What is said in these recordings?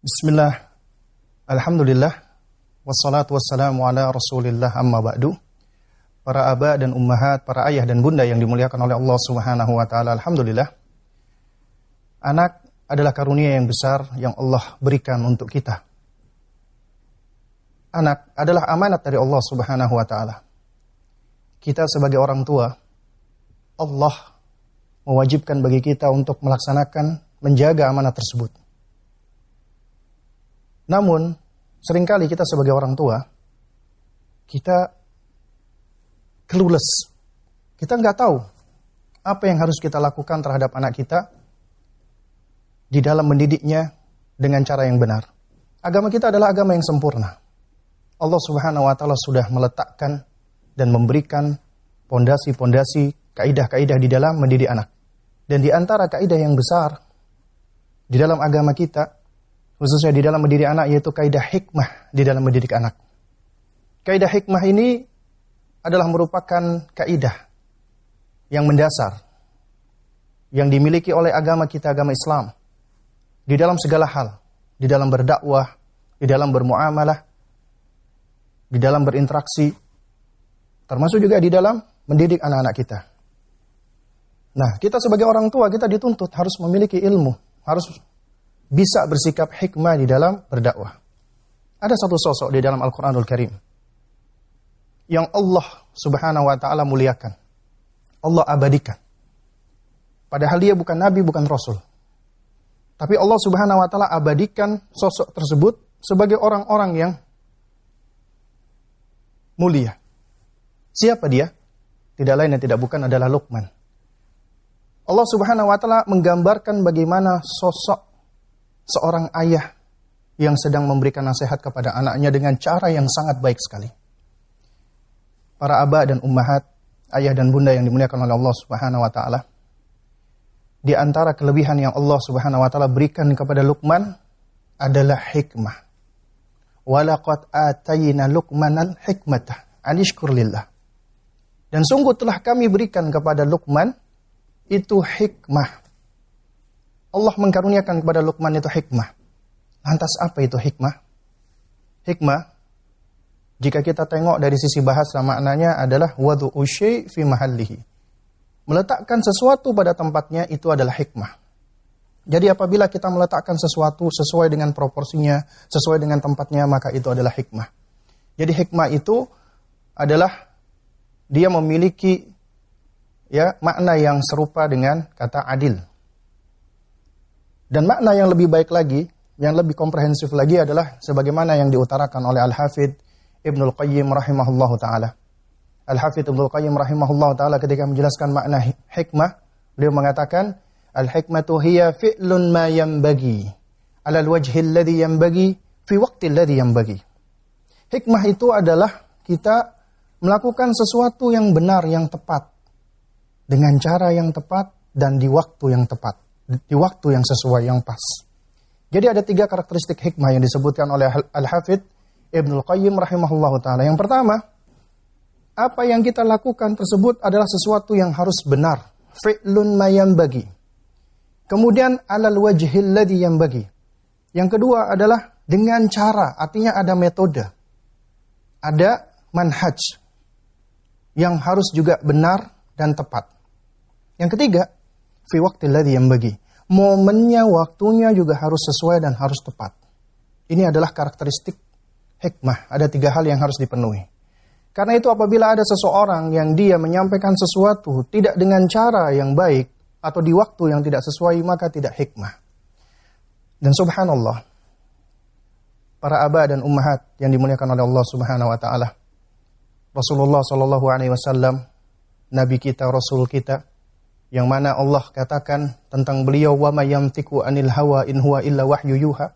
Bismillah, alhamdulillah, wassalatu wassalamu ala rasulillah amma ba'du. Para aba dan ummahat, para ayah dan bunda yang dimuliakan oleh Allah subhanahu wa ta'ala, alhamdulillah. Anak adalah karunia yang besar yang Allah berikan untuk kita. Anak adalah amanat dari Allah subhanahu wa ta'ala. Kita sebagai orang tua, Allah mewajibkan bagi kita untuk melaksanakan, menjaga amanat tersebut. Namun, seringkali kita sebagai orang tua, kita clueless. Kita nggak tahu apa yang harus kita lakukan terhadap anak kita di dalam mendidiknya dengan cara yang benar. Agama kita adalah agama yang sempurna. Allah subhanahu wa ta'ala sudah meletakkan dan memberikan pondasi-pondasi, kaidah-kaidah di dalam mendidik anak. Dan di antara kaidah yang besar di dalam agama kita, khususnya di dalam mendidik anak, yaitu kaidah hikmah di dalam mendidik anak. Kaidah hikmah ini adalah merupakan kaidah yang mendasar, yang dimiliki oleh agama kita, agama Islam, di dalam segala hal, di dalam berdakwah, di dalam bermuamalah, di dalam berinteraksi, termasuk juga di dalam mendidik anak-anak kita. Nah, kita sebagai orang tua, kita dituntut harus memiliki ilmu, harus bisa bersikap hikmah di dalam berdakwah. Ada satu sosok di dalam Al-Quranul Karim yang Allah subhanahu wa ta'ala muliakan. Allah abadikan. Padahal dia bukan nabi, bukan rasul. Tapi Allah subhanahu wa ta'ala abadikan sosok tersebut sebagai orang-orang yang mulia. Siapa dia? Tidak lain dan tidak bukan adalah Luqman. Allah subhanahu wa ta'ala menggambarkan bagaimana sosok seorang ayah yang sedang memberikan nasihat kepada anaknya dengan cara yang sangat baik sekali. Para aba dan ummahat, ayah dan bunda yang dimuliakan oleh Allah subhanahu wa ta'ala, di antara kelebihan yang Allah subhanahu wa ta'ala berikan kepada Luqman adalah hikmah. Walaqad atayna Luqmanal hikmatah anishkur lillah. Dan sungguh telah kami berikan kepada Luqman itu hikmah. Allah mengkaruniakan kepada Luqman itu hikmah. Lantas apa itu hikmah? Hikmah, jika kita tengok dari sisi bahasa, maknanya adalah wad'u syai' fi mahallihi. Meletakkan sesuatu pada tempatnya itu adalah hikmah. Jadi apabila kita meletakkan sesuatu sesuai dengan proporsinya, sesuai dengan tempatnya, maka itu adalah hikmah. Jadi hikmah itu adalah dia memiliki makna yang serupa dengan kata adil. Dan makna yang lebih baik lagi, yang lebih komprehensif lagi adalah sebagaimana yang diutarakan oleh Al-Hafidh Ibnul Qayyim rahimahullahu ta'ala. Al-Hafidh Ibnul Qayyim rahimahullahu ta'ala ketika menjelaskan makna hikmah, beliau mengatakan, Al-hikmatu hiya fi'lun ma yanbaghi, ala al-wajhi alladhi yanbaghi, fi waqti alladhi yanbaghi. Hikmah itu adalah kita melakukan sesuatu yang benar, yang tepat, dengan cara yang tepat, dan di waktu yang tepat. Di waktu yang sesuai, yang pas. Jadi ada 3 karakteristik hikmah yang disebutkan oleh Al-Hafidh Ibnul Qayyim rahimahullahu ta'ala. Yang pertama, apa yang kita lakukan tersebut adalah sesuatu yang harus benar. Fi'lun ma yanbaghi. Kemudian alal wajhil ladzi yanbaghi. Yang kedua adalah dengan cara, artinya ada metode. Ada manhaj yang harus juga benar dan tepat. Yang ketiga, fi waqtil ladzi yanbaghi. Momennya, waktunya juga harus sesuai dan harus tepat. Ini adalah karakteristik hikmah. Ada 3 hal yang harus dipenuhi. Karena itu apabila ada seseorang yang dia menyampaikan sesuatu tidak dengan cara yang baik atau di waktu yang tidak sesuai, maka tidak hikmah. Dan subhanallah, para aba dan ummahat yang dimuliakan oleh Allah subhanahu wa ta'ala, Rasulullah sallallahu alaihi wasallam, Nabi kita, Rasul kita, yang mana Allah katakan tentang beliau, wa may yantiqu anil hawa in huwa illa wahyu yuha.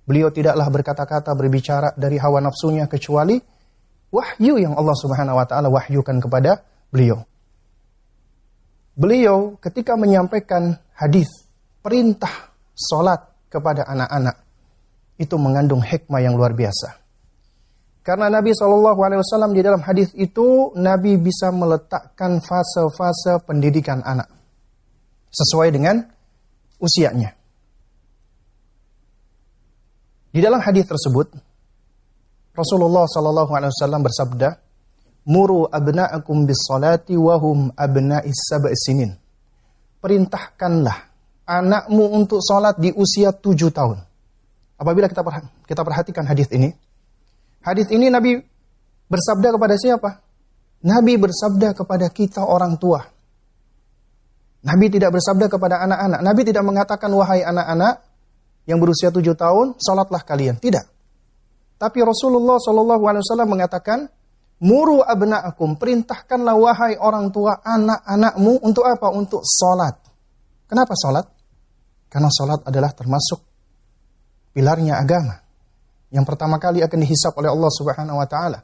Beliau tidaklah berkata-kata, berbicara dari hawa nafsunya kecuali wahyu yang Allah Subhanahu wa taala wahyukan kepada beliau. Beliau ketika menyampaikan hadis perintah salat kepada anak-anak, itu mengandung hikmah yang luar biasa. Karena Nabi SAW di dalam hadis itu, Nabi bisa meletakkan fase-fase pendidikan anak sesuai dengan usianya. Di dalam hadis tersebut, Rasulullah SAW bersabda, "Muru abna'akum bis-salati wa hum abna'is sab'i sinin." Perintahkanlah anakmu untuk salat di usia 7 tahun. Apabila kita perhatikan hadis ini Nabi bersabda kepada siapa? Nabi bersabda kepada kita orang tua. Nabi tidak bersabda kepada anak-anak. Nabi tidak mengatakan, wahai anak-anak yang berusia 7 tahun, salatlah kalian. Tidak. Tapi Rasulullah SAW mengatakan, muru abna'akum, perintahkanlah wahai orang tua anak-anakmu untuk apa? Untuk salat. Kenapa salat? Karena salat adalah termasuk pilarnya agama. Yang pertama kali akan dihisab oleh Allah Subhanahu wa taala.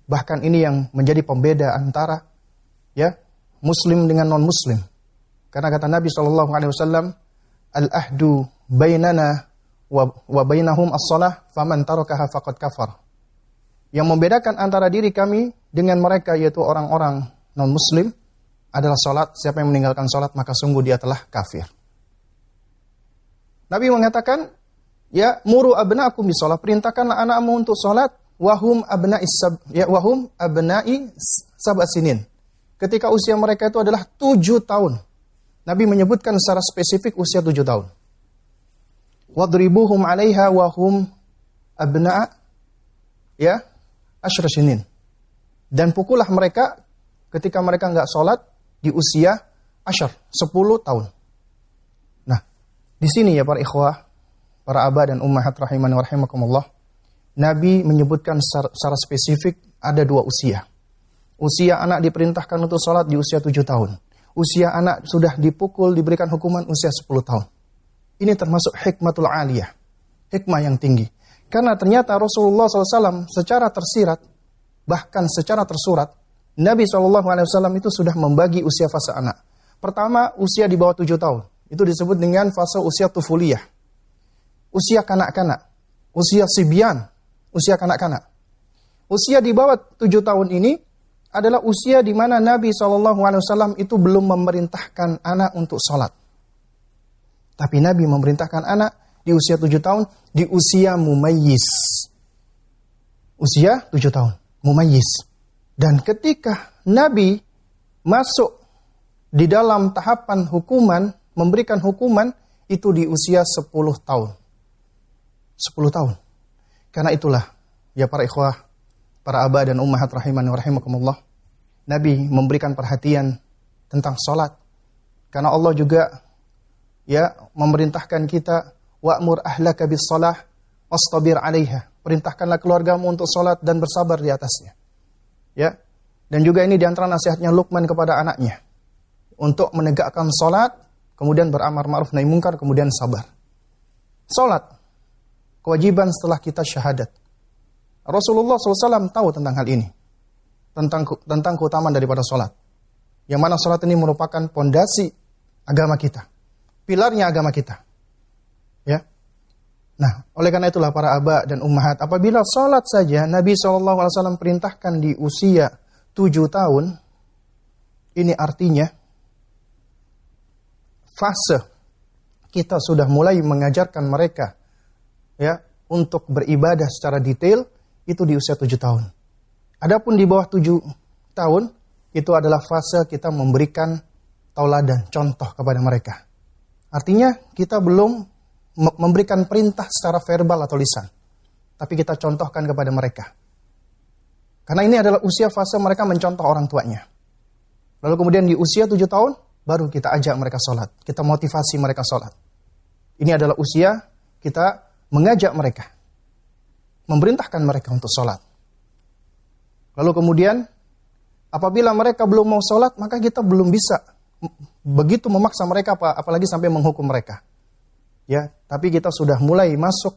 Bahkan ini yang menjadi pembeda antara muslim dengan non-muslim. Karena kata Nabi SAW, al-ahdu bainana wa bainahum as-salah faman tarakaha faqad kafar. Yang membedakan antara diri kami dengan mereka, yaitu orang-orang non-muslim, adalah salat. Siapa yang meninggalkan salat, maka sungguh dia telah kafir. Nabi mengatakan, muru abna'akum bisalah, perintahkanlah anakmu untuk salat, wahum abna'i sab'a sinin. Ketika usia mereka itu adalah 7 tahun. Nabi menyebutkan secara spesifik usia 7 tahun. Wadribuhum 'alaiha wahum abna'a asyra sinin. Dan pukullah mereka ketika mereka enggak salat di usia 10 tahun. Nah, di sini ya para ikhwah, para abah dan ummahat rahimani wa rahimakumullah, Nabi menyebutkan secara spesifik ada 2 usia. Usia anak diperintahkan untuk sholat di usia 7 tahun. Usia anak sudah dipukul, diberikan hukuman usia 10 tahun. Ini termasuk hikmatul aliyah, hikmah yang tinggi. Karena ternyata Rasulullah SAW secara tersirat, bahkan secara tersurat, Nabi SAW itu sudah membagi usia fase anak. Pertama, usia di bawah 7 tahun. Itu disebut dengan fase usia tufuliyah. Usia kanak-kanak. Usia sibyan. Usia kanak-kanak. Usia di bawah 7 tahun ini adalah usia di mana Nabi SAW itu belum memerintahkan anak untuk sholat. Tapi Nabi memerintahkan anak di usia 7 tahun, di usia mumayyiz. Usia 7 tahun, mumayyiz. Dan ketika Nabi masuk di dalam tahapan hukuman, memberikan hukuman, itu di usia 10 tahun. 10 tahun. Karena itulah, ya para ikhwah, para abah dan ummahat rahimani wa rahimakumullah, Nabi memberikan perhatian tentang sholat. Karena Allah juga memerintahkan kita, wa'mur ahlaka bis shalah wastabir 'alaiha. Perintahkanlah keluargamu untuk sholat dan bersabar di atasnya. Ya. Dan juga ini di antara nasihatnya Luqman kepada anaknya, untuk menegakkan sholat, kemudian beramar ma'ruf nahi munkar, kemudian sabar. Sholat, kewajiban setelah kita syahadat. Rasulullah SAW tahu tentang hal ini, tentang keutamaan daripada sholat. Yang mana sholat ini merupakan pondasi agama kita, pilarnya agama kita. Ya. Nah, oleh karena itulah para abah dan ummahat, apabila sholat saja Nabi SAW perintahkan di usia 7 tahun, ini artinya fase kita sudah mulai mengajarkan mereka untuk beribadah secara detail itu di usia 7 tahun. Adapun di bawah 7 tahun itu adalah fase kita memberikan tauladan, contoh kepada mereka. Artinya kita belum memberikan perintah secara verbal atau lisan, tapi kita contohkan kepada mereka. Karena ini adalah usia fase mereka mencontoh orang tuanya. Lalu kemudian di usia 7 tahun baru kita ajak mereka sholat, kita motivasi mereka sholat. Ini adalah usia kita mengajak mereka, memerintahkan mereka untuk sholat. Lalu kemudian apabila mereka belum mau sholat, maka kita belum bisa begitu memaksa mereka, apalagi sampai menghukum mereka. Ya, tapi kita sudah mulai masuk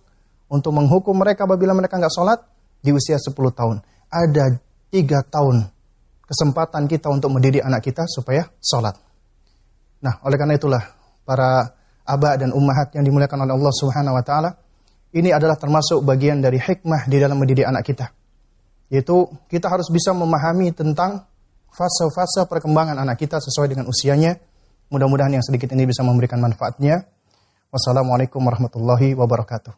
untuk menghukum mereka apabila mereka nggak sholat di usia 10 tahun. Ada 3 tahun kesempatan kita untuk mendidik anak kita supaya sholat. Nah, oleh karena itulah para abah dan ummahat yang dimuliakan oleh Allah Subhanahu wa taala, ini adalah termasuk bagian dari hikmah di dalam mendidik anak kita. Yaitu kita harus bisa memahami tentang fase-fase perkembangan anak kita sesuai dengan usianya. Mudah-mudahan yang sedikit ini bisa memberikan manfaatnya. Wassalamualaikum warahmatullahi wabarakatuh.